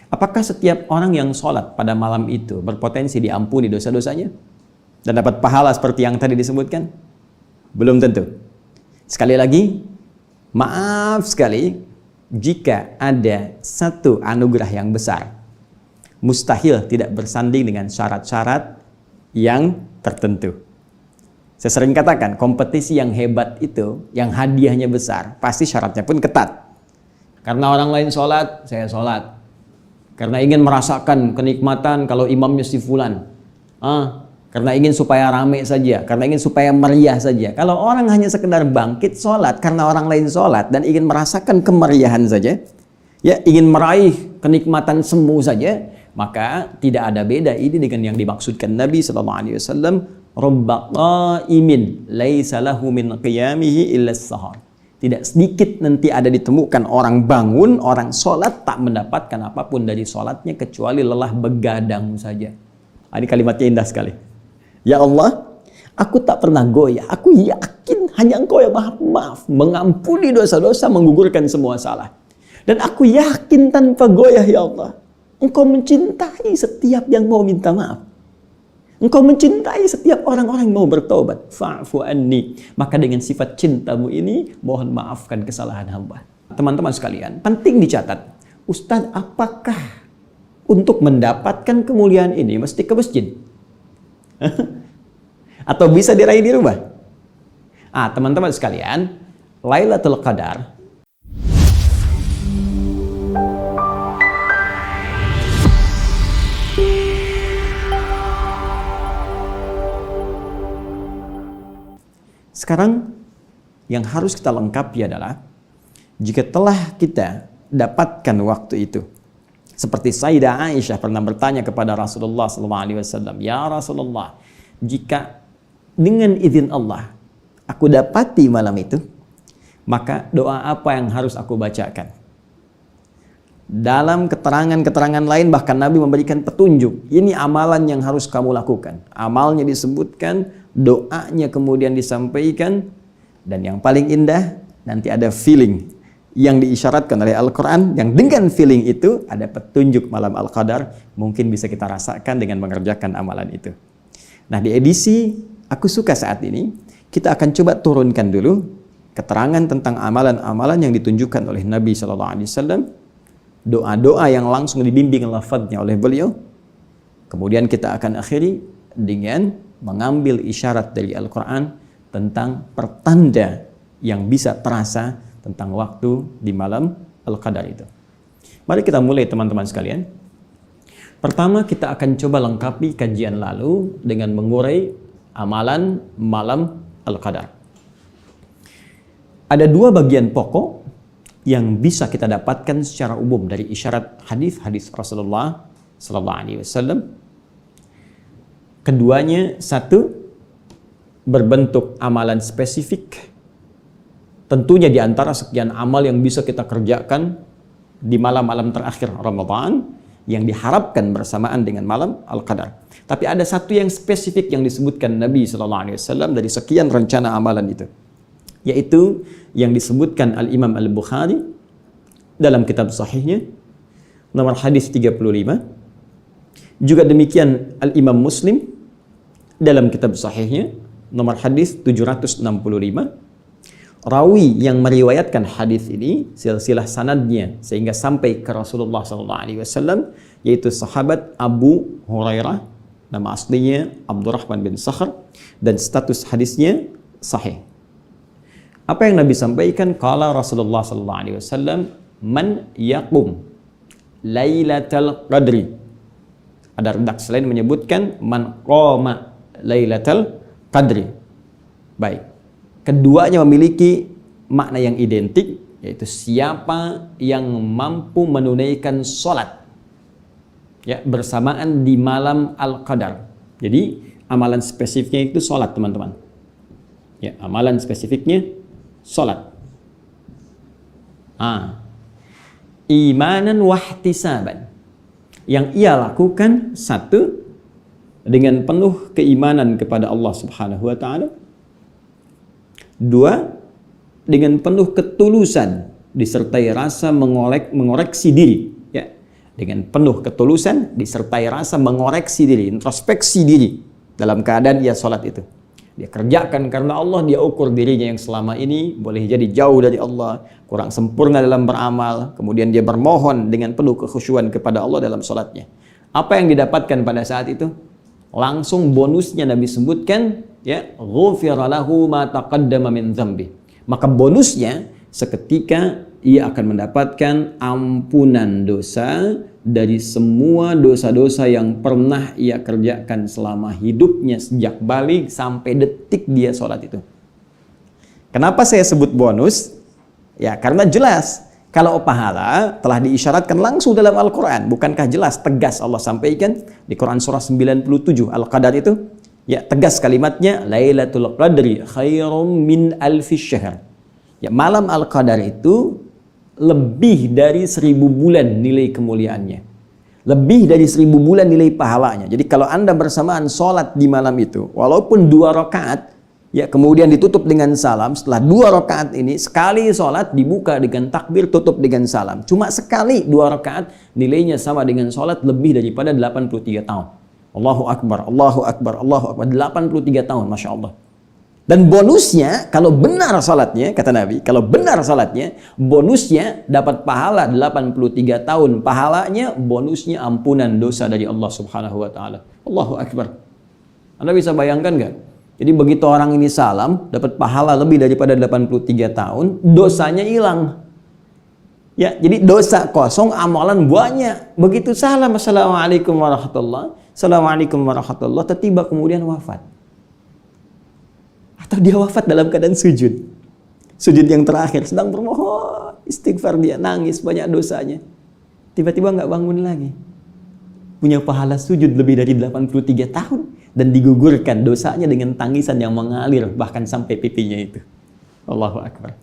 Apakah setiap orang yang sholat pada malam itu berpotensi diampuni dosa-dosanya dan dapat pahala seperti yang tadi disebutkan? Belum tentu. Sekali lagi, maaf sekali, jika ada satu anugerah yang besar, mustahil tidak bersanding dengan syarat-syarat yang tertentu. Saya sering katakan, kompetisi yang hebat itu, yang hadiahnya besar, pasti syaratnya pun ketat. Karena orang lain sholat, saya sholat. Karena ingin merasakan kenikmatan kalau imamnya si fulan. Karena ingin supaya rame saja, karena ingin supaya meriah saja. Kalau orang hanya sekedar bangkit sholat karena orang lain sholat dan ingin merasakan kemeriahan saja, ya ingin meraih kenikmatan semu saja, maka tidak ada beda ini dengan yang dimaksudkan Nabi SAW. Rabba qa'imin laisa lahu min qiyamihi illa as-sahar. Tidak sedikit nanti ada ditemukan orang bangun, orang sholat tak mendapatkan apapun dari sholatnya kecuali lelah begadang saja. Ini kalimatnya indah sekali. Ya Allah, aku tak pernah goyah. Aku yakin hanya Engkau yang maaf, mengampuni dosa-dosa, menggugurkan semua salah. Dan aku yakin tanpa goyah, ya Allah, Engkau mencintai setiap yang mau minta maaf. Engkau mencintai setiap orang-orang yang mau bertobat. Fa'fu anni. Maka dengan sifat cintamu ini, mohon maafkan kesalahan hamba. Teman-teman sekalian, penting dicatat. Ustaz, apakah untuk mendapatkan kemuliaan ini mesti ke masjid? Atau bisa diraih di rumah? Teman-teman sekalian, Lailatul Qadar sekarang yang harus kita lengkapi adalah jika telah kita dapatkan waktu itu, seperti Sayyidah Aisyah pernah bertanya kepada Rasulullah SAW, ya Rasulullah, jika dengan izin Allah aku dapati malam itu, maka doa apa yang harus aku bacakan? Dalam keterangan-keterangan lain bahkan Nabi memberikan petunjuk, ini amalan yang harus kamu lakukan. Amalnya disebutkan, doanya kemudian disampaikan, dan yang paling indah nanti ada feeling yang diisyaratkan oleh Al-Quran, yang dengan feeling itu ada petunjuk malam Al-Qadar, mungkin bisa kita rasakan dengan mengerjakan amalan itu. Nah, di edisi Aku Suka saat ini, kita akan coba turunkan dulu keterangan tentang amalan-amalan yang ditunjukkan oleh Nabi SAW, doa-doa yang langsung dibimbing lafadznya oleh beliau. Kemudian kita akan akhiri dengan mengambil isyarat dari Al-Quran tentang pertanda yang bisa terasa tentang waktu di malam Al-Qadar itu. Mari kita mulai teman-teman sekalian. Pertama kita akan coba lengkapi kajian lalu dengan mengurai amalan malam Al-Qadar. Ada dua bagian pokok yang bisa kita dapatkan secara umum dari isyarat hadis-hadis Rasulullah SAW. Keduanya, satu, berbentuk amalan spesifik. Tentunya di antara sekian amal yang bisa kita kerjakan di malam-malam terakhir Ramadan yang diharapkan bersamaan dengan malam Al-Qadar. Tapi ada satu yang spesifik yang disebutkan Nabi SAW dari sekian rencana amalan itu, yaitu yang disebutkan Al-Imam Al-Bukhari dalam kitab sahihnya nomor hadis 35. Juga demikian Al-Imam Muslim dalam kitab sahihnya nomor hadis 765. Rawi yang meriwayatkan hadis ini silsilah sanadnya sehingga sampai ke Rasulullah SAW, yaitu sahabat Abu Hurairah, nama aslinya Abdurrahman bin Sakhr, dan status hadisnya sahih. Apa yang Nabi sampaikan? Qala Rasulullah SAW, man yaqum Lailatul Qadri. Ada redaksi lain menyebutkan man qama Lailatul Qadri. Baik. Keduanya memiliki makna yang identik, yaitu siapa yang mampu menunaikan sholat ya bersamaan di malam Al-Qadar. Jadi amalan spesifiknya itu sholat, teman-teman. Ya, amalan spesifiknya sholat. Imanan wahtisaban. Yang ia lakukan, satu, dengan penuh keimanan kepada Allah Subhanahu wa Ta'ala. Dua, dengan penuh ketulusan disertai rasa mengoreksi diri, ya, dengan penuh ketulusan, disertai rasa mengoreksi diri, introspeksi diri dalam keadaan ia sholat itu. Dia kerjakan karena Allah, dia ukur dirinya yang selama ini boleh jadi jauh dari Allah, kurang sempurna dalam beramal, kemudian dia bermohon dengan penuh kekhusyuan kepada Allah dalam sholatnya. Apa yang didapatkan pada saat itu? Langsung bonusnya Nabi sebutkan, ya, ghufira lahu ma taqaddama min dzambi. Maka bonusnya seketika ia akan mendapatkan ampunan dosa dari semua dosa-dosa yang pernah ia kerjakan selama hidupnya sejak balik sampai detik dia sholat itu. Kenapa saya sebut bonus? Ya, karena jelas kalau pahala telah diisyaratkan langsung dalam Al-Quran. Bukankah jelas, tegas Allah sampaikan di Quran surah 97 Al-Qadar itu? Ya, tegas kalimatnya, Lailatul Qadri khairum min alfi syahr. Ya, malam Al-Qadar itu lebih dari 1000 bulan nilai kemuliaannya. Lebih dari 1000 bulan nilai pahalanya. Jadi kalau Anda bersamaan sholat di malam itu, walaupun 2 rakaat, ya, kemudian ditutup dengan salam, setelah 2 rakaat ini, sekali sholat dibuka dengan takbir, tutup dengan salam. Cuma sekali 2 rakaat, nilainya sama dengan sholat lebih daripada 83 tahun. Allahu Akbar, Allahu Akbar, Allahu Akbar. 83 tahun, Masya Allah. Dan bonusnya, kalau benar salatnya, kata Nabi, kalau benar salatnya, bonusnya dapat pahala 83 tahun. Pahalanya, bonusnya ampunan dosa dari Allah Subhanahu wa Ta'ala. Allahu Akbar. Anda bisa bayangkan nggak? Jadi begitu orang ini salam, dapat pahala lebih daripada 83 tahun, dosanya hilang. Ya, jadi dosa kosong, amalan banyak. Begitu salam, Assalamualaikum warahmatullahi, Assalamualaikum warahmatullahi, tiba kemudian wafat. Atau dia wafat dalam keadaan sujud. Sujud yang terakhir, sedang bermohon, istighfar, dia nangis, banyak dosanya. Tiba-tiba nggak bangun lagi. Punya pahala sujud lebih dari 83 tahun. Dan digugurkan dosanya dengan tangisan yang mengalir, bahkan sampai pipinya itu. Allahu Akbar.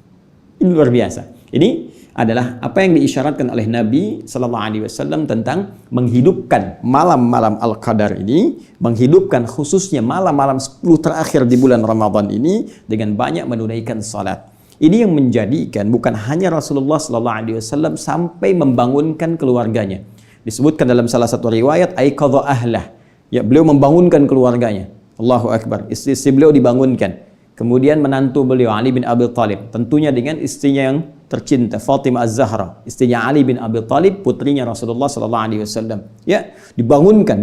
Ini luar biasa. Ini adalah apa yang diisyaratkan oleh Nabi Sallallahu Alaihi Wasallam tentang menghidupkan malam-malam Al-Qadar ini, menghidupkan khususnya malam-malam 10 terakhir di bulan Ramadan ini dengan banyak menunaikan salat. Ini yang menjadikan bukan hanya Rasulullah Sallallahu Alaihi Wasallam sampai membangunkan keluarganya. Disebutkan dalam salah satu riwayat, aiqadha ahlah. Ya, beliau membangunkan keluarganya. Allahu Akbar. Istri beliau dibangunkan. Kemudian menantu beliau Ali bin Abi Thalib, tentunya dengan istrinya yang tercinta Fatimah Az-Zahra, istrinya Ali bin Abi Thalib, putrinya Rasulullah sallallahu alaihi wasallam. Ya, dibangunkan.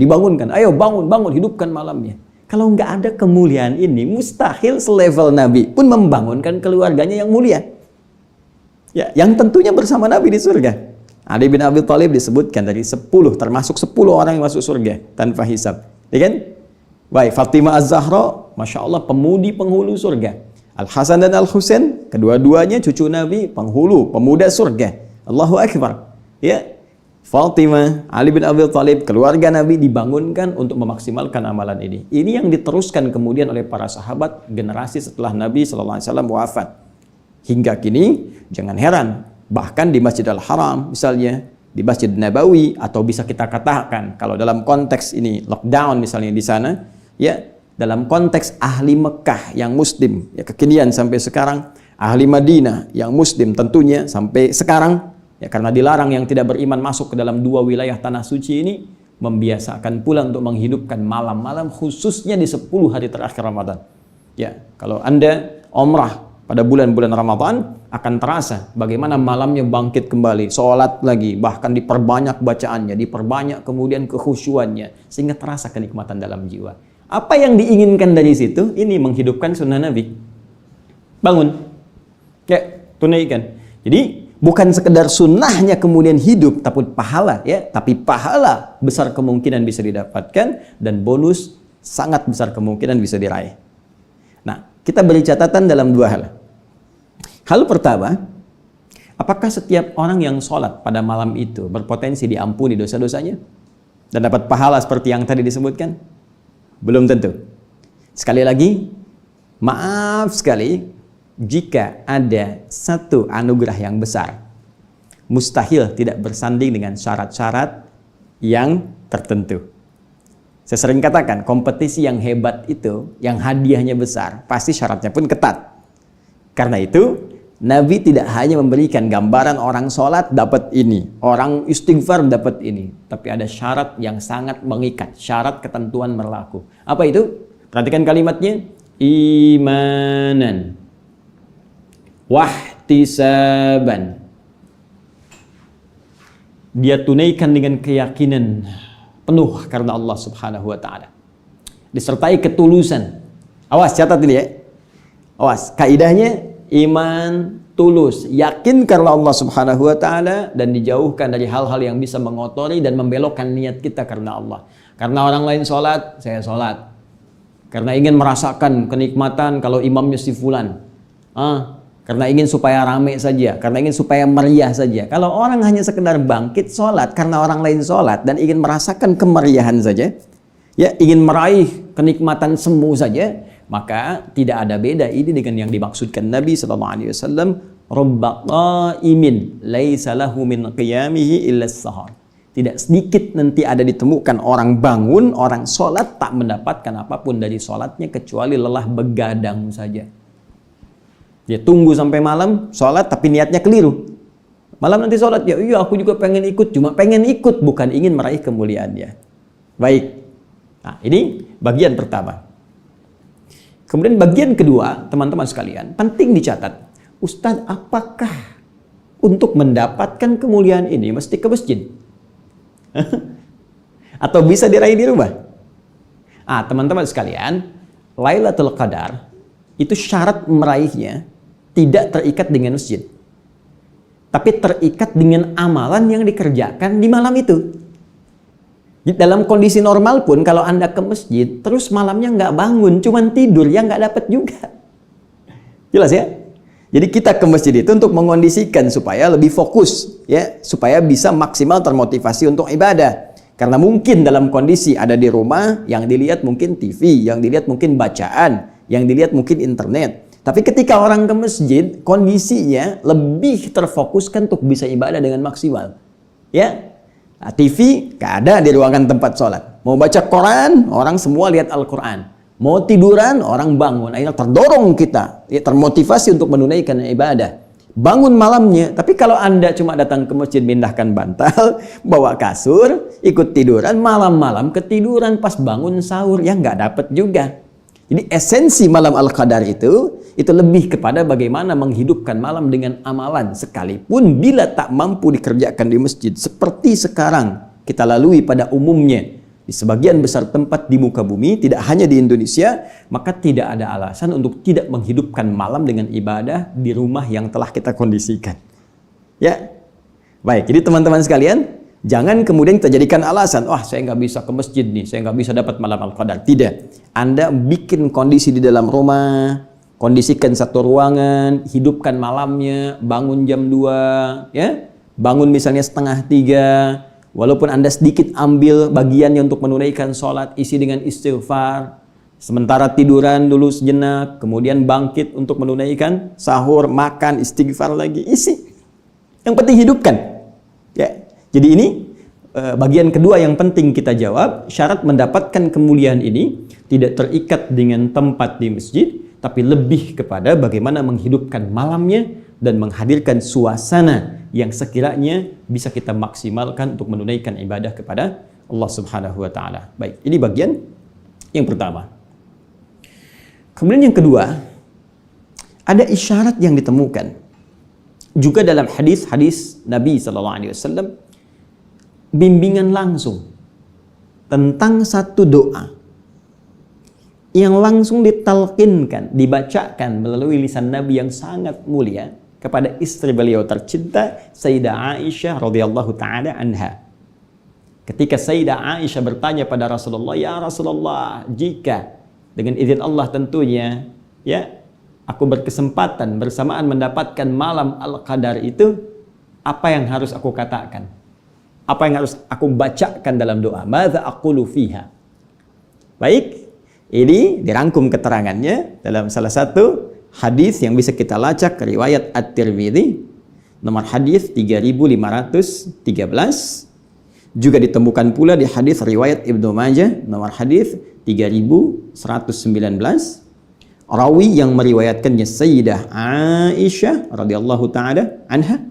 Ayo bangun, hidupkan malamnya. Kalau nggak ada kemuliaan ini, mustahil selevel Nabi pun membangunkan keluarganya yang mulia. Ya, yang tentunya bersama Nabi di surga. Ali bin Abi Thalib disebutkan dari 10, termasuk 10 orang yang masuk surga tanpa hisab. Ya kan? Baik, Fatimah Az-Zahra, Masya Allah, pemudi penghulu surga. Al-Hasan dan Al-Husain, kedua-duanya cucu Nabi, penghulu, pemuda surga. Allahu Akbar. Ya, Fatimah, Ali bin Abi Thalib, keluarga Nabi dibangunkan untuk memaksimalkan amalan ini. Ini yang diteruskan kemudian oleh para sahabat generasi setelah Nabi SAW wafat. Hingga kini, jangan heran, bahkan di Masjid Al-Haram misalnya, di Masjid Nabawi, atau bisa kita katakan kalau dalam konteks ini lockdown misalnya di sana, ya, dalam konteks ahli Mekah yang muslim, ya, kekinian sampai sekarang, ahli Madinah yang muslim tentunya sampai sekarang, ya, karena dilarang yang tidak beriman masuk ke dalam 2 wilayah tanah suci ini, membiasakan pula untuk menghidupkan malam-malam khususnya di 10 hari terakhir Ramadan. Ya, kalau Anda umrah pada bulan-bulan Ramadan akan terasa bagaimana malamnya bangkit kembali, sholat lagi, bahkan diperbanyak bacaannya, diperbanyak kemudian kekhusyuannya, sehingga terasa kenikmatan dalam jiwa. Apa yang diinginkan dari situ? Ini menghidupkan sunnah Nabi. Bangun, ya, tunaikan. Jadi bukan sekedar sunnahnya kemudian hidup, tapi pahala, ya, tapi pahala besar kemungkinan bisa didapatkan dan bonus sangat besar kemungkinan bisa diraih. Nah, kita beri catatan dalam 2 hal. Hal pertama, apakah setiap orang yang sholat pada malam itu berpotensi diampuni dosa-dosanya dan dapat pahala seperti yang tadi disebutkan? Belum tentu. Sekali lagi, maaf sekali, jika ada satu anugerah yang besar, mustahil tidak bersanding dengan syarat-syarat yang tertentu. Saya sering katakan, kompetisi yang hebat itu, yang hadiahnya besar, pasti syaratnya pun ketat. Karena itu, Nabi tidak hanya memberikan gambaran orang sholat dapat ini, orang istighfar dapat ini, tapi ada syarat yang sangat mengikat, syarat ketentuan berlaku. Apa itu? Perhatikan kalimatnya, imanan wahtisaban. Dia tunaikan dengan keyakinan penuh karena Allah Subhanahu wa taala. Disertai ketulusan. Awas, catat ini ya. Awas, kaidahnya iman tulus, yakin karena Allah Subhanahu wa taala dan dijauhkan dari hal-hal yang bisa mengotori dan membelokkan niat kita karena Allah. Karena orang lain sholat, saya sholat. Karena ingin merasakan kenikmatan kalau imamnya si fulan. Karena ingin supaya rame saja, karena ingin supaya meriah saja. Kalau orang hanya sekedar bangkit sholat karena orang lain sholat dan ingin merasakan kemeriahan saja, ya ingin meraih kenikmatan semu saja, maka tidak ada beda ini dengan yang dimaksudkan Nabi SAW. Rabba qa'imin laisa lahu min qiyamihi illa as-sahar. Tidak sedikit nanti ada ditemukan orang bangun, orang sholat tak mendapatkan apapun dari sholatnya kecuali lelah begadang saja. Dia tunggu sampai malam sholat tapi niatnya keliru. Malam nanti sholat, ya iya aku juga pengen ikut, cuma pengen ikut bukan ingin meraih kemuliaannya. Baik. Nah, ini bagian pertama. Kemudian bagian kedua, teman-teman sekalian, penting dicatat. Ustadz, apakah untuk mendapatkan kemuliaan ini mesti ke masjid? Atau bisa diraih di rumah? Teman-teman sekalian, Lailatul Qadar itu syarat meraihnya tidak terikat dengan masjid, tapi terikat dengan amalan yang dikerjakan di malam itu. Dalam kondisi normal pun kalau Anda ke masjid terus malamnya nggak bangun, cuman tidur, ya nggak dapat juga. Jelas ya? Jadi kita ke masjid itu untuk mengondisikan supaya lebih fokus, ya, supaya bisa maksimal termotivasi untuk ibadah. Karena mungkin dalam kondisi ada di rumah, yang dilihat mungkin TV, yang dilihat mungkin bacaan, yang dilihat mungkin internet. Tapi ketika orang ke masjid, kondisinya lebih terfokuskan untuk bisa ibadah dengan maksimal. Ya, TV gak ada di ruangan tempat sholat. Mau baca Quran, orang semua lihat Al-Quran. Mau tiduran, orang bangun. Akhirnya terdorong kita, ya, termotivasi untuk menunaikan ibadah. Bangun malamnya, tapi kalau Anda cuma datang ke masjid, mindahkan bantal, bawa kasur, ikut tiduran, malam-malam ketiduran, pas bangun sahur, ya nggak dapat juga. Jadi esensi malam Al-Qadar itu lebih kepada bagaimana menghidupkan malam dengan amalan, sekalipun bila tak mampu dikerjakan di masjid seperti sekarang kita lalui pada umumnya di sebagian besar tempat di muka bumi, tidak hanya di Indonesia, maka tidak ada alasan untuk tidak menghidupkan malam dengan ibadah di rumah yang telah kita kondisikan. Ya, baik. Jadi teman-teman sekalian, jangan kemudian kita jadikan alasan, saya nggak bisa ke masjid nih, saya nggak bisa dapat malam Al-Qadar. Tidak. Anda bikin kondisi di dalam rumah, kondisikan satu ruangan, hidupkan malamnya, bangun jam 2, ya, bangun misalnya setengah 3, walaupun Anda sedikit ambil bagiannya untuk menunaikan sholat, isi dengan istighfar, sementara tiduran dulu sejenak, kemudian bangkit untuk menunaikan sahur, makan, istighfar lagi, isi. Yang penting hidupkan. Ya. Jadi ini bagian kedua yang penting kita jawab. Syarat mendapatkan kemuliaan ini tidak terikat dengan tempat di masjid, tapi lebih kepada bagaimana menghidupkan malamnya dan menghadirkan suasana yang sekiranya bisa kita maksimalkan untuk menunaikan ibadah kepada Allah Subhanahu wa taala. Baik, ini bagian yang pertama. Kemudian yang kedua, ada isyarat yang ditemukan juga dalam hadis-hadis Nabi sallallahu alaihi wasallam, bimbingan langsung tentang satu doa yang langsung ditalqinkan, dibacakan melalui lisan Nabi yang sangat mulia kepada istri beliau tercinta Sayyidah Aisyah radhiyallahu taala anha. Ketika Sayyidah Aisyah bertanya pada Rasulullah, "Ya Rasulullah, jika dengan izin Allah tentunya, ya, aku berkesempatan bersamaan mendapatkan malam Al-Qadar itu, apa yang harus aku katakan? Apa yang harus aku bacakan dalam doa? Madza aqulu fiha?" Baik, ini dirangkum keterangannya dalam salah satu hadis yang bisa kita lacak, riwayat At-Tirmidzi, nomor hadis 3513, juga ditemukan pula di hadis riwayat Ibnu Majah, nomor hadis 3119, Rawi yang meriwayatkannya Sayyidah Aisyah radhiyallahu taala anha,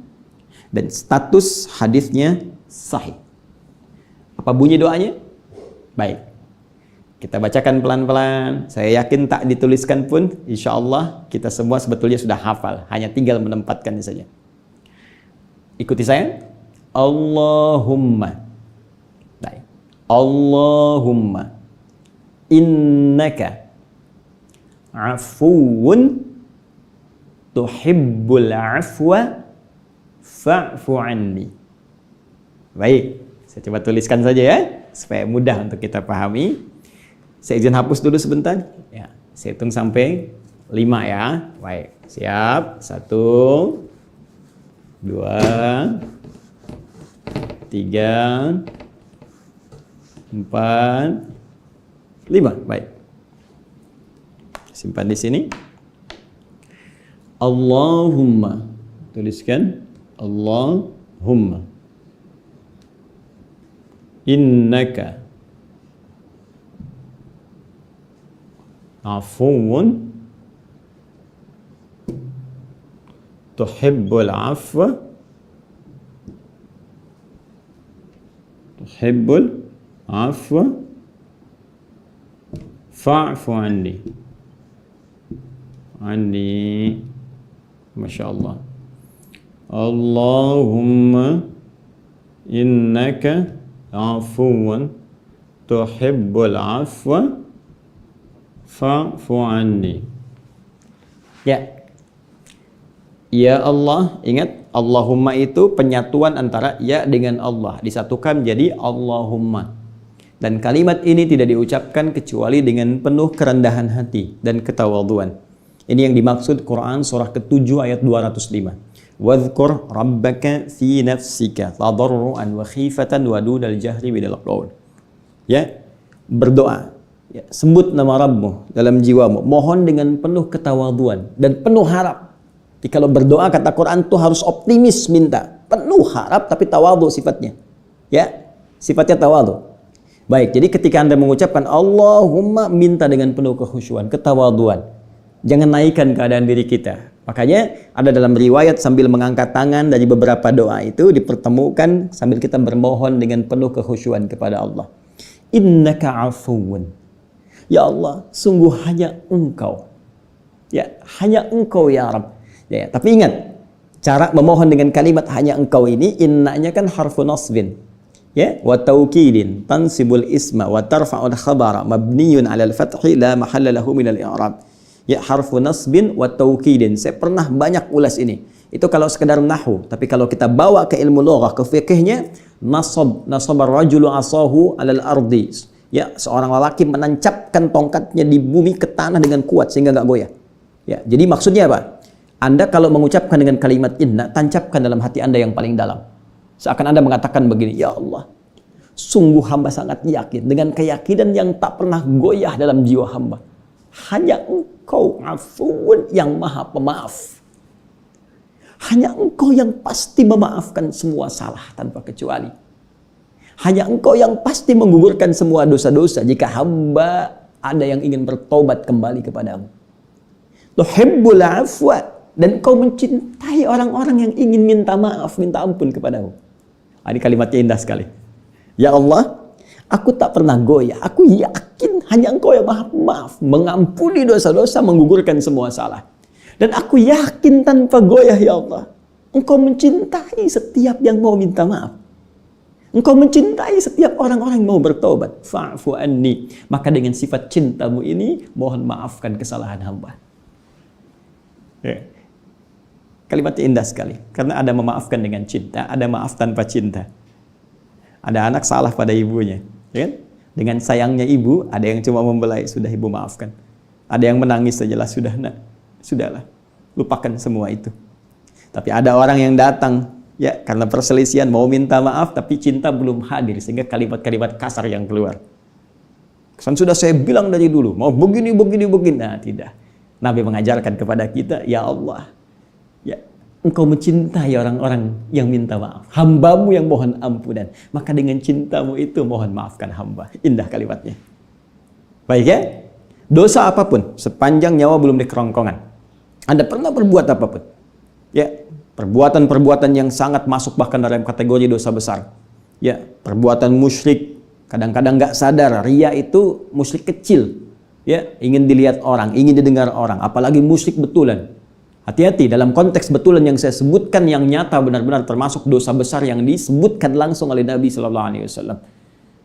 dan status hadisnya sahih. Apa bunyi doanya? Baik, kita bacakan pelan-pelan. Saya yakin tak dituliskan pun, insya Allah kita semua sebetulnya sudah hafal, hanya tinggal menempatkannya saja. Ikuti saya. Allahumma. Baik. Allahumma innaka afuwun tuhibbul afwa fa'fu anni. Baik, saya coba tuliskan saja ya, supaya mudah untuk kita pahami. Saya izin hapus dulu sebentar. Ya, saya hitung sampai 5 ya. Baik, siap. 1, 2, 3, 4, 5. Baik. Simpan di sini. Allahumma. Tuliskan. Allahumma. Innaka afuwun tuhibbul afwa fa'fu anni. Masya Allah. Allahumma innaka afuwan tuhibbul afwa fa'fu anni. Ya Allah, ingat Allahumma itu penyatuan antara ya dengan Allah, disatukan menjadi Allahumma. Dan kalimat ini tidak diucapkan kecuali dengan penuh kerendahan hati dan ketawadhuan. Ini yang dimaksud Quran surah ke-7 ayat 205. Wadhkur rabbaka fi nafsika tadarruan wa khifatan wa dunal jahri minal qaul. Ya, berdoa. Ya, sebut nama Rabbmu dalam jiwamu, mohon dengan penuh ketawadhuan dan penuh harap. Jadi kalau berdoa kata Quran tuh harus optimis minta, penuh harap tapi tawadhu sifatnya. Ya, sifatnya tawadhu. Baik, jadi ketika Anda mengucapkan Allahumma, minta dengan penuh kekhusyuan, ketawadhuan. Jangan naikkan keadaan diri kita. Makanya ada dalam riwayat sambil mengangkat tangan dari beberapa doa itu dipertemukan sambil kita bermohon dengan penuh kekhusyuan kepada Allah. Innaka afuwun. Ya Allah, sungguh hanya Engkau. Ya, hanya Engkau ya Rabb. Ya, tapi ingat, cara memohon dengan kalimat hanya Engkau ini, innanya kan harfu nasbin. Ya, wa taukidin tansibul isma wa tarfa'ul khabara mabniyun 'alal fathi la mahalla lahu minal i'rab. Ya, harfu nasbin wa taukidin. Saya pernah banyak ulas ini. Itu kalau sekedar nahwu, tapi kalau kita bawa ke ilmu lughah, ke fikihnya, nasabar rajulu asahu 'alal ardi. Ya, seorang lelaki menancapkan tongkatnya di bumi ke tanah dengan kuat sehingga enggak goyah. Ya, jadi maksudnya apa? Anda kalau mengucapkan dengan kalimat inna, tancapkan dalam hati Anda yang paling dalam. Seakan Anda mengatakan begini, ya Allah, sungguh hamba sangat yakin dengan keyakinan yang tak pernah goyah dalam jiwa hamba. Hanya Engkau afuun yang maha pemaaf. Hanya Engkau yang pasti memaafkan semua salah tanpa kecuali. Hanya Engkau yang pasti menggugurkan semua dosa-dosa jika hamba ada yang ingin bertobat kembali kepadamu. Tuhibbul afwa. Dan Engkau mencintai orang-orang yang ingin minta maaf, minta ampun kepadamu. Ini kalimatnya indah sekali. Ya Allah, aku tak pernah goyah. Aku yakin hanya Engkau yang maha maaf, mengampuni dosa-dosa, menggugurkan semua salah. Dan aku yakin tanpa goyah ya Allah, Engkau mencintai setiap yang mau minta maaf. Engkau mencintai setiap orang-orang yang mau bertobat. Fa'fu anni. Maka dengan sifat cintamu ini, mohon maafkan kesalahan hamba. Ya. Kalimatnya indah sekali. Karena ada memaafkan dengan cinta, ada maaf tanpa cinta. Ada anak salah pada ibunya. Ya kan? Dengan sayangnya ibu, ada yang cuma membelai, sudah ibu maafkan. Ada yang menangis sajalah, sudah nak, sudahlah. Lupakan semua itu. Tapi ada orang yang datang, ya karena perselisihan mau minta maaf, tapi cinta belum hadir, sehingga kalimat-kalimat kasar yang keluar. Kan sudah saya bilang dari dulu, mau begini. Nah, tidak. Nabi mengajarkan kepada kita, ya Allah, ya, Engkau mencintai orang-orang yang minta maaf. Hambamu yang mohon ampunan. Maka dengan cintamu itu mohon maafkan hamba. Indah kalimatnya. Baik ya? Dosa apapun, sepanjang nyawa belum di kerongkongan. Anda pernah berbuat apapun. Ya, perbuatan-perbuatan yang sangat masuk bahkan dalam kategori dosa besar. Ya, perbuatan musyrik, kadang-kadang nggak sadar, ria itu musyrik kecil. Ya, ingin dilihat orang, ingin didengar orang, apalagi musyrik betulan. Hati-hati dalam konteks betulan yang saya sebutkan yang nyata benar-benar termasuk dosa besar yang disebutkan langsung oleh Nabi sallallahu alaihi wasallam.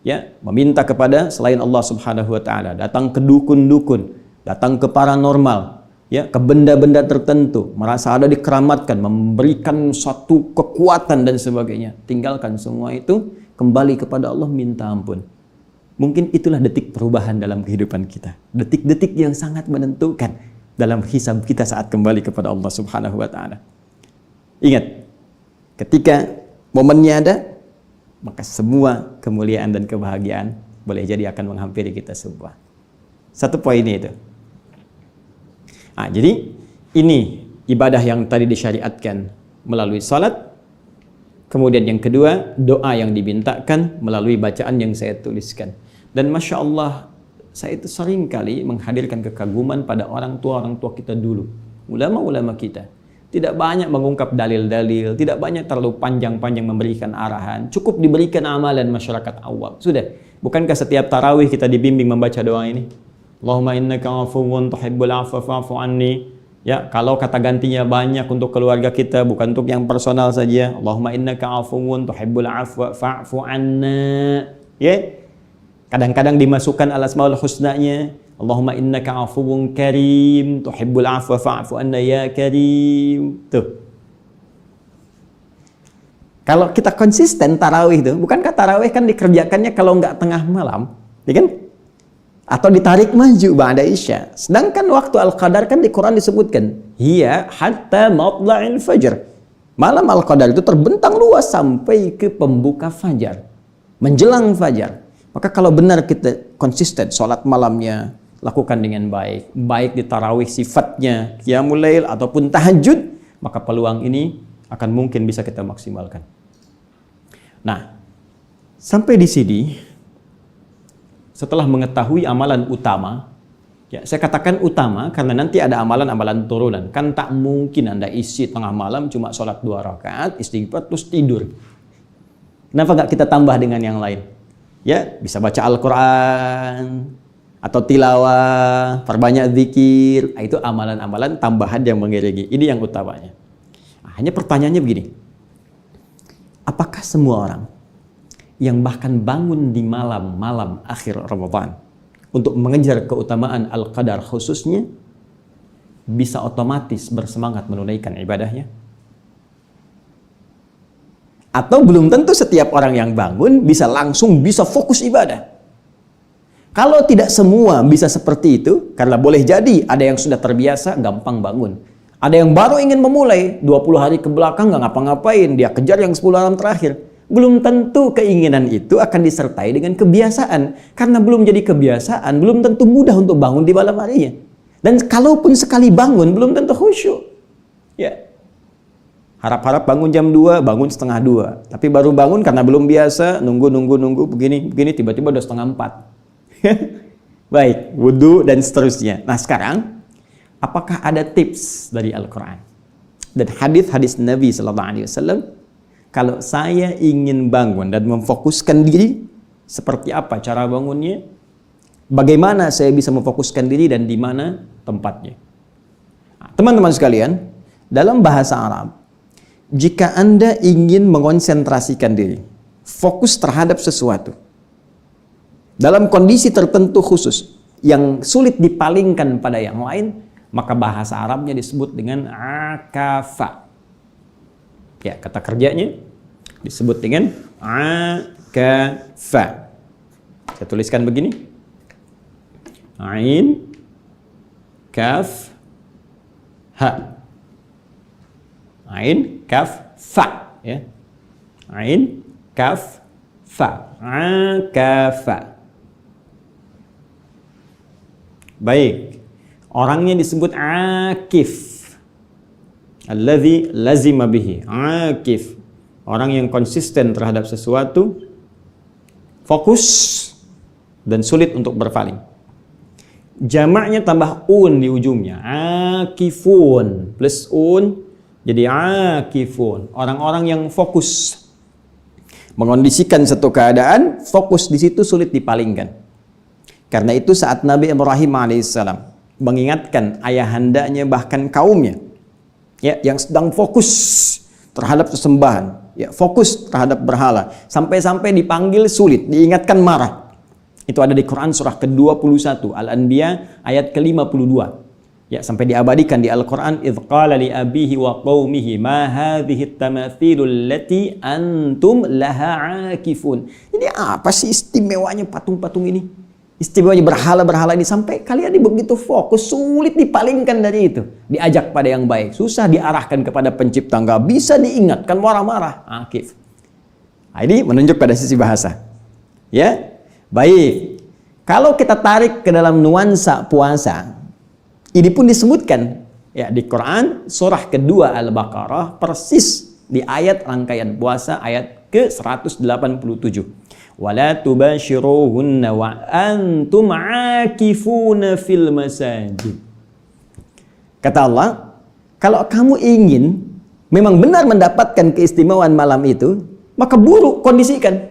Ya, meminta kepada selain Allah Subhanahu wa taala, datang ke dukun-dukun, datang ke paranormal, ya, ke benda-benda tertentu, merasa ada dikeramatkan, memberikan satu kekuatan dan sebagainya. Tinggalkan semua itu, kembali kepada Allah, minta ampun. Mungkin itulah detik perubahan dalam kehidupan kita. Detik-detik yang sangat menentukan dalam hisab kita saat kembali kepada Allah Subhanahu wa taala. Ingat, ketika momennya ada, maka semua kemuliaan dan kebahagiaan boleh jadi akan menghampiri kita semua. Satu poinnya itu. Jadi ini ibadah yang tadi disyariatkan melalui salat. Kemudian yang kedua, doa yang dimintakan melalui bacaan yang saya tuliskan. Dan Masya Allah, saya itu sering kali menghadirkan kekaguman pada orang tua kita dulu. Ulama-ulama kita. Tidak banyak mengungkap dalil-dalil, tidak banyak terlalu panjang-panjang memberikan arahan. Cukup diberikan amalan masyarakat awam. Sudah. Bukankah setiap tarawih kita dibimbing membaca doa ini? Allahumma innaka afuwun tuhibbul afwa fa'fu anni. Ya, kalau kata gantinya banyak untuk keluarga kita, bukan untuk yang personal saja. Allahumma innaka afuwun tuhibbul afwa fa'fu anna. Ya. Kadang-kadang dimasukkan al-asmaul husnanya. Allahumma innaka afuwun karim tuhibbul afwa fa'fu anna ya karim. Tuh. Kalau kita konsisten tarawih itu, bukankah tarawih kan dikerjakannya kalau nggak tengah malam, ya kan? Atau ditarik maju ba'da isya. Sedangkan waktu al-qadar kan di Quran disebutkan, hiya hatta matla'il fajr. Malam al-qadar itu terbentang luas sampai ke pembuka fajar, menjelang fajar. Maka kalau benar kita konsisten sholat malamnya, lakukan dengan baik, baik di tarawih sifatnya qiyamul lail ataupun tahajud, maka peluang ini akan mungkin bisa kita maksimalkan. Nah, sampai di sini setelah mengetahui amalan utama, ya saya katakan utama karena nanti ada amalan-amalan turunan. Kan tak mungkin Anda isi tengah malam cuma sholat 2 rakaat, istighfar terus tidur. Kenapa nggak kita tambah dengan yang lain? Ya, bisa baca Al-Quran atau tilawah, perbanyak zikir. Itu amalan-amalan tambahan yang mengiringi. Ini yang utamanya. Hanya pertanyaannya begini. Apakah semua orang yang bahkan bangun di malam-malam akhir Ramadan untuk mengejar keutamaan Al-Qadar khususnya bisa otomatis bersemangat menunaikan ibadahnya? Atau belum tentu setiap orang yang bangun bisa langsung bisa fokus ibadah. Kalau tidak semua bisa seperti itu, karena boleh jadi ada yang sudah terbiasa gampang bangun. Ada yang baru ingin memulai 20 hari ke belakang nggak ngapa-ngapain, dia kejar yang 10 malam terakhir. Belum tentu keinginan itu akan disertai dengan kebiasaan. Karena belum jadi kebiasaan, belum tentu mudah untuk bangun di malam harinya. Dan kalaupun sekali bangun, belum tentu khusyuk. Ya. Harap-harap bangun jam 2, bangun setengah 2. Tapi baru bangun karena belum biasa, nunggu, begini, tiba-tiba udah setengah 4. Baik, wudhu dan seterusnya. Nah sekarang, apakah ada tips dari Al-Quran? Dan hadis-hadis Nabi SAW, kalau saya ingin bangun dan memfokuskan diri, seperti apa cara bangunnya? Bagaimana saya bisa memfokuskan diri dan di mana tempatnya? Nah, teman-teman sekalian, dalam bahasa Arab, jika Anda ingin mengonsentrasikan diri, fokus terhadap sesuatu, dalam kondisi tertentu khusus, yang sulit dipalingkan pada yang lain, maka bahasa Arabnya disebut dengan akafa. Ya, kata kerjanya disebut dengan akafa. Saya tuliskan begini. Ain, kaf, ha. Ain, kaf, fa, ya. Ain, kaf, fa. Akafa. Baik. Orangnya disebut akif. Alladzi lazima bihi. Akif. Orang yang konsisten terhadap sesuatu, fokus dan sulit untuk berpaling. jamaknya tambah un di ujungnya. Akifun plus un jadi akifun. Orang-orang yang fokus mengondisikan satu keadaan, fokus di situ sulit dipalingkan. Karena itu saat Nabi Ibrahim alaihissalam mengingatkan ayahandanya bahkan kaumnya, ya, yang sedang fokus terhadap sesembahan, ya, fokus terhadap berhala, sampai-sampai dipanggil sulit, diingatkan marah. Itu ada di Quran surah ke-21 Al-Anbiya ayat ke-52. Ya, sampai diabadikan di Al-Quran, idh qala li abihi wa qawmihi ma hadhihi at-tamathilul lati antum laha akifun. Ini apa sih istimewanya patung-patung ini? Istimewanya berhala-berhala ini sampai kalian ini begitu fokus, sulit dipalingkan dari itu. Diajak pada yang baik, susah diarahkan kepada pencipta, nggak bisa diingatkan, marah-marah. Akif. Nah, ini menunjuk pada sisi bahasa. Ya, baik. Kalau kita tarik ke dalam nuansa puasa, ini pun disebutkan ya di Quran surah kedua Al-Baqarah persis di ayat rangkaian puasa ayat ke-187. Wala tubashiruhunna wa antum aakifuna fil masajid. Kata Allah, kalau kamu ingin memang benar mendapatkan keistimewaan malam itu, maka buruk kondisikan.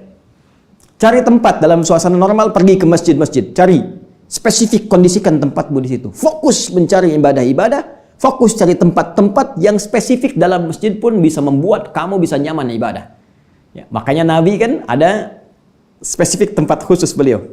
Cari tempat dalam suasana normal, pergi ke masjid-masjid, cari spesifik, kondisikan tempatmu di situ. Fokus mencari ibadah-ibadah, fokus cari tempat-tempat yang spesifik dalam masjid pun bisa membuat kamu bisa nyaman ibadah. Ya, makanya Nabi kan ada spesifik tempat khusus beliau.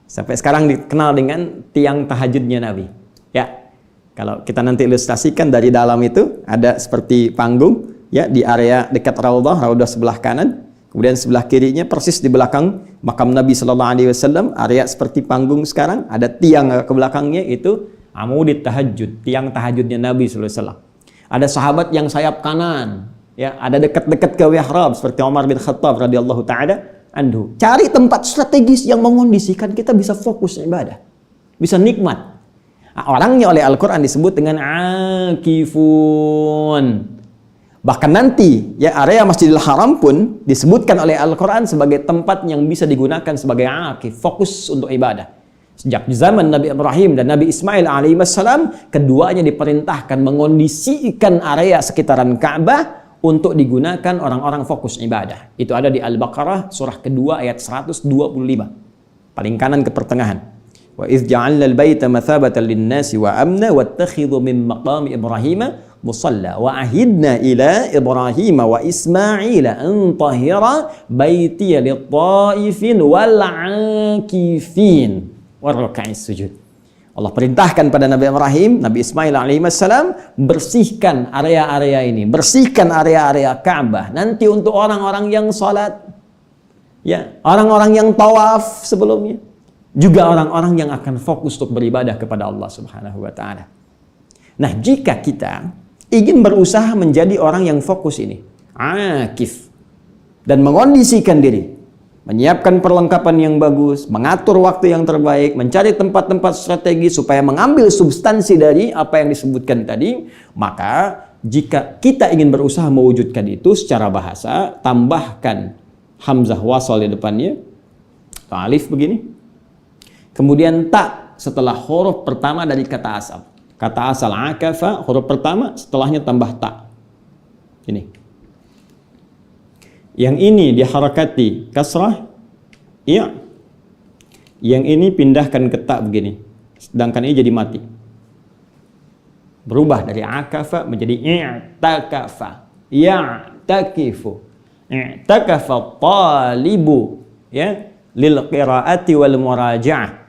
Sampai sekarang dikenal dengan tiang tahajudnya Nabi. Ya, kalau kita nanti ilustrasikan dari dalam itu ada seperti panggung, ya, di area dekat Raudhah sebelah kanan. Kemudian sebelah kirinya persis di belakang makam Nabi Sallallahu Alaihi Wasallam, area seperti panggung sekarang, ada tiang ke belakangnya itu amudit tahajud, tiang tahajudnya Nabi Sallallahu Alaihi Wasallam. Ada sahabat yang sayap kanan, ya, ada dekat-dekat ke mihrab seperti Umar bin Khattab radhiyallahu taala anhu. Cari tempat strategis yang mengondisikan kita bisa fokus ibadah, bisa nikmat. Nah, orangnya oleh Al-Quran disebut dengan akifun. Bahkan nanti ya area Masjidil Haram pun disebutkan oleh Al-Quran sebagai tempat yang bisa digunakan sebagai akif, fokus untuk ibadah. Sejak zaman Nabi Ibrahim dan Nabi Ismail alaihissalam, keduanya diperintahkan mengondisikan area sekitaran Ka'bah untuk digunakan orang-orang fokus ibadah. Itu ada di Al-Baqarah surah kedua ayat 125. Paling kanan ke pertengahan. Wa idz ja'alna al-baita mathabatan lin-nasi wa amna wattakhidhu min maqami Ibrahim musalla wa ahidna ila Ibrahim wa Ismail an tahira baitiya lit-taifin wal 'akifin waruka'is sujud. Allah perintahkan pada Nabi Ibrahim, Nabi Ismail alaihissalam, bersihkan area-area ini, bersihkan area-area Ka'bah nanti untuk orang-orang yang salat, ya, orang-orang yang tawaf sebelumnya, juga orang-orang yang akan fokus untuk beribadah kepada Allah Subhanahu wa taala. Nah, jika kita ingin berusaha menjadi orang yang fokus ini, akif, dan mengondisikan diri, menyiapkan perlengkapan yang bagus, mengatur waktu yang terbaik, mencari tempat-tempat strategis supaya mengambil substansi dari apa yang disebutkan tadi, maka jika kita ingin berusaha mewujudkan itu secara bahasa, tambahkan hamzah wasal di depannya, alif begini, kemudian ta setelah huruf pertama dari kata asal. Kata asal akafa, huruf pertama, setelahnya tambah ta. Ini. Yang ini diharakati kasrah, iya. Yang ini pindahkan ke ta begini. Sedangkan ini jadi mati. Berubah dari akafa menjadi i'takafa. Ya'takifu. I'takafa talibu, ya, lil qiraati wal muraja'ah.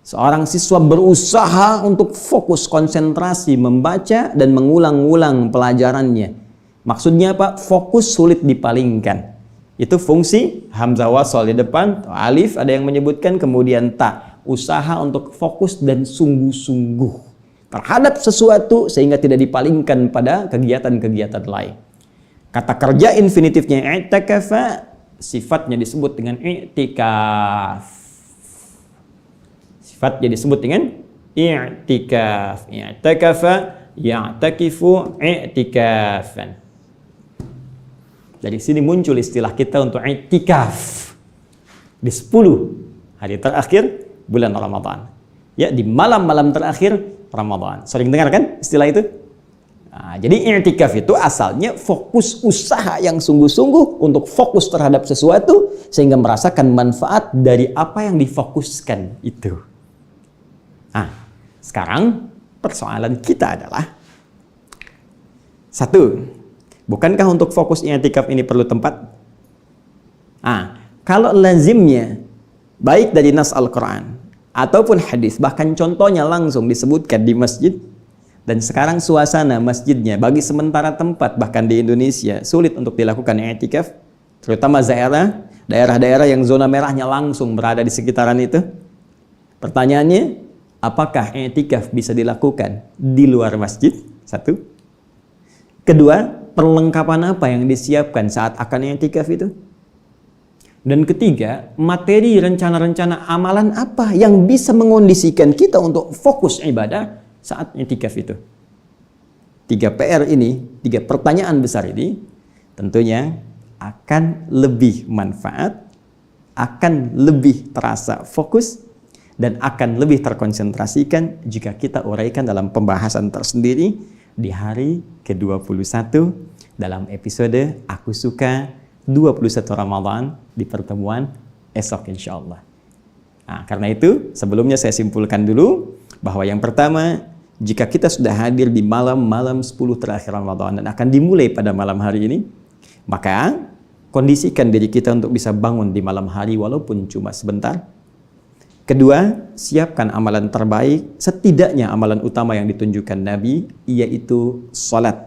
Seorang siswa berusaha untuk fokus konsentrasi membaca dan mengulang-ulang pelajarannya. Maksudnya apa? Fokus sulit dipalingkan. Itu fungsi hamzah wasal di depan, alif ada yang menyebutkan, kemudian ta. Usaha untuk fokus dan sungguh-sungguh terhadap sesuatu sehingga tidak dipalingkan pada kegiatan-kegiatan lain. Kata kerja infinitifnya i'takafa, sifatnya disebut dengan i'tikaf. Sifatnya disebut dengan i'tikaf. I'takafa, ya'takifu, i'tikafan. Dari sini muncul istilah kita untuk i'tikaf di 10 hari terakhir bulan Ramadan. Ya, di malam-malam terakhir Ramadan. Sering dengar kan istilah itu? Nah, jadi i'tikaf itu asalnya fokus usaha yang sungguh-sungguh untuk fokus terhadap sesuatu sehingga merasakan manfaat dari apa yang difokuskan itu. Nah, sekarang persoalan kita adalah satu, bukankah untuk fokus i'tikaf ini perlu tempat? Nah, kalau lazimnya baik dari nas Al-Quran ataupun hadis, bahkan contohnya langsung disebutkan di masjid, dan sekarang suasana masjidnya bagi sementara tempat bahkan di Indonesia sulit untuk dilakukan i'tikaf, terutama daerah-daerah yang zona merahnya langsung berada di sekitaran itu. Pertanyaannya, apakah i'tikaf bisa dilakukan di luar masjid? Satu. Kedua, perlengkapan apa yang disiapkan saat akan i'tikaf itu? Dan ketiga, materi rencana-rencana amalan apa yang bisa mengondisikan kita untuk fokus ibadah saat i'tikaf itu. 3 PR ini, 3 pertanyaan besar ini tentunya akan lebih manfaat, akan lebih terasa fokus, dan akan lebih terkonsentrasikan jika kita uraikan dalam pembahasan tersendiri di hari ke-21 dalam episode Aku Suka 21 Ramadan di pertemuan esok insyaallah. Nah, karena itu sebelumnya saya simpulkan dulu bahwa yang pertama, jika kita sudah hadir di malam-malam 10 terakhir Ramadan dan akan dimulai pada malam hari ini, maka kondisikan diri kita untuk bisa bangun di malam hari walaupun cuma sebentar. Kedua, siapkan amalan terbaik, setidaknya amalan utama yang ditunjukkan Nabi, yaitu salat.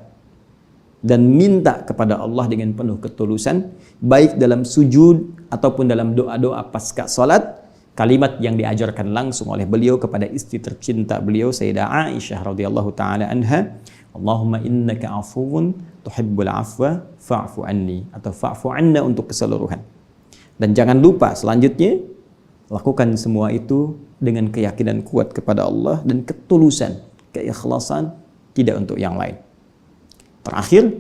Dan minta kepada Allah dengan penuh ketulusan, baik dalam sujud ataupun dalam doa-doa pasca salat. Kalimat yang diajarkan langsung oleh beliau kepada istri tercinta beliau, Sayyidah Aisyah radhiyallahu taala anha, Allahumma innaka afuwun tuhibbul afwa fa'fu anni, atau fa'fu anna untuk keseluruhan. Dan jangan lupa selanjutnya, lakukan semua itu dengan keyakinan kuat kepada Allah dan ketulusan, keikhlasan, tidak untuk yang lain. Terakhir,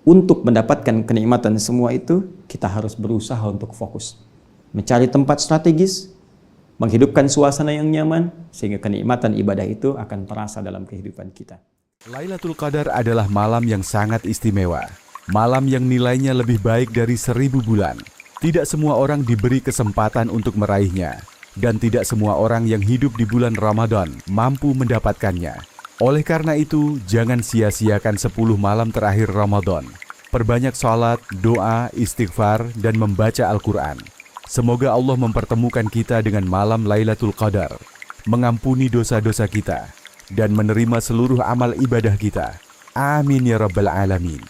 untuk mendapatkan kenikmatan semua itu, kita harus berusaha untuk fokus. Mencari tempat strategis, menghidupkan suasana yang nyaman, sehingga kenikmatan ibadah itu akan terasa dalam kehidupan kita. Lailatul Qadar adalah malam yang sangat istimewa. Malam yang nilainya lebih baik dari 1000 bulan. Tidak semua orang diberi kesempatan untuk meraihnya. Dan tidak semua orang yang hidup di bulan Ramadan mampu mendapatkannya. Oleh karena itu, jangan sia-siakan 10 malam terakhir Ramadan. Perbanyak salat, doa, istighfar, dan membaca Al-Quran. Semoga Allah mempertemukan kita dengan malam Lailatul Qadar, mengampuni dosa-dosa kita, dan menerima seluruh amal ibadah kita. Amin ya Rabbal Alamin.